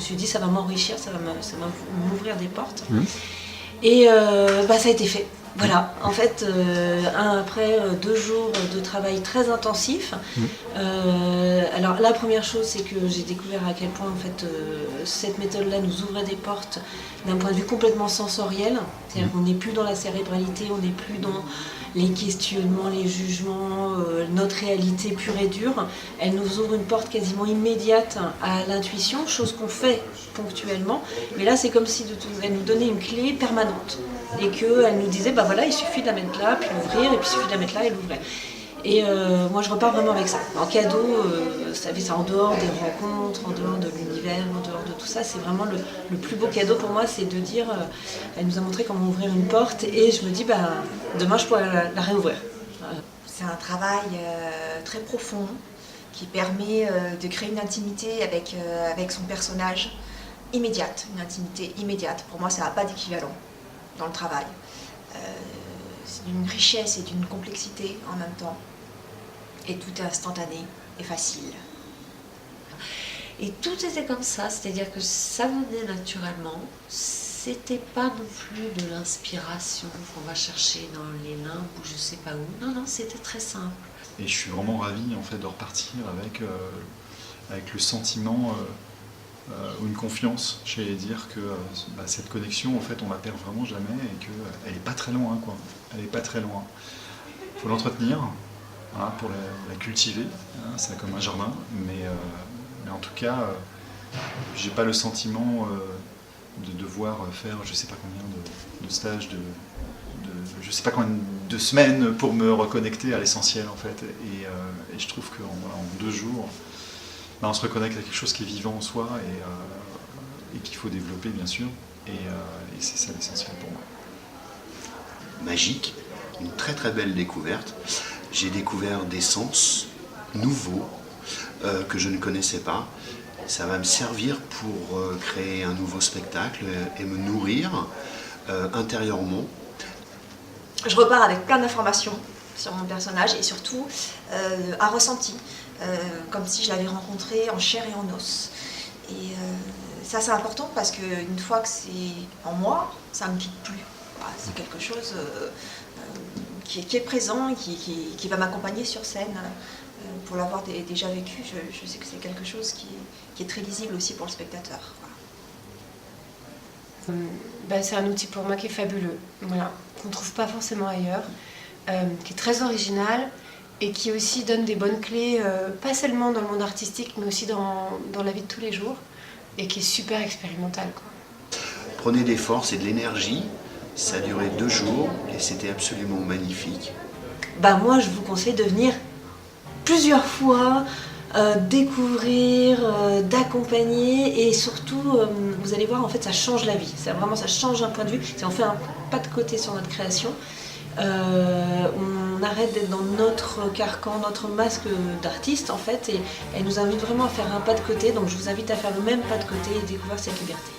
suis dit ça va m'enrichir, ça va m'ouvrir des portes. Et ça a été fait. Voilà, en fait, après 2 jours de travail très intensif, alors la première chose, c'est que j'ai découvert à quel point en fait, cette méthode-là nous ouvrait des portes d'un point de vue complètement sensoriel. C'est-à-dire qu'on n'est plus dans la cérébralité, on n'est plus dans les questionnements, les jugements, notre réalité pure et dure. Elle nous ouvre une porte quasiment immédiate à l'intuition, chose qu'on fait ponctuellement. Mais là, c'est comme si elle nous donnait une clé permanente. Et qu'elle nous disait, voilà, il suffit de la mettre là, puis l'ouvrir, et puis il suffit de la mettre là et l'ouvrir. Et moi, je repars vraiment avec ça. En cadeau, vous savez, c'est en dehors des rencontres, en dehors de l'univers, en dehors de tout ça. C'est vraiment le plus beau cadeau pour moi, c'est de dire, elle nous a montré comment ouvrir une porte, et je me dis, demain, je pourrais la réouvrir. C'est un travail très profond qui permet de créer une intimité avec son personnage immédiate, une intimité immédiate. Pour moi, ça n'a pas d'équivalent dans le travail. C'est d'une richesse et d'une complexité en même temps. Et tout est instantané et facile. Et tout était comme ça, c'est-à-dire que ça venait naturellement. C'était pas non plus de l'inspiration qu'on va chercher dans les limbes ou je sais pas où. Non, c'était très simple. Et je suis vraiment ravi en fait de repartir avec le sentiment ou une confiance, j'allais dire que cette connexion en fait on la perd vraiment jamais et qu'elle n'est pas très loin quoi. Elle n'est pas très loin. Il faut l'entretenir pour la cultiver, c'est comme un jardin, mais en tout cas j'ai pas le sentiment de devoir faire je sais pas combien de stages, je sais pas combien de semaines pour me reconnecter à l'essentiel en fait. Et je trouve qu'en 2 jours, on se reconnecte à quelque chose qui est vivant en soi et qu'il faut développer bien sûr. Et c'est ça l'essentiel pour moi. Magique, une très très belle découverte. J'ai découvert des sens nouveaux que je ne connaissais pas. Ça va me servir pour créer un nouveau spectacle et me nourrir intérieurement. Je repars avec plein d'informations sur mon personnage et surtout un ressenti, comme si je l'avais rencontré en chair et en os. Et ça c'est important parce qu'une fois que c'est en moi, ça ne me quitte plus. Voilà, c'est quelque chose qui est présent et qui va m'accompagner sur scène. Pour l'avoir déjà vécu, je sais que c'est quelque chose qui est très lisible aussi pour le spectateur. Voilà. C'est un outil pour moi qui est fabuleux, voilà, qu'on ne trouve pas forcément ailleurs, qui est très original et qui aussi donne des bonnes clés, pas seulement dans le monde artistique, mais aussi dans la vie de tous les jours, et qui est super expérimental, quoi. Prenez des forces et de l'énergie, ça a duré 2 jours et c'était absolument magnifique. Moi, je vous conseille de venir plusieurs fois, découvrir, d'accompagner, et surtout vous allez voir en fait ça change la vie, ça change un point de vue, on fait un pas de côté sur notre création, on arrête d'être dans notre carcan, notre masque d'artiste en fait, et elle nous invite vraiment à faire un pas de côté, donc je vous invite à faire le même pas de côté et découvrir cette liberté.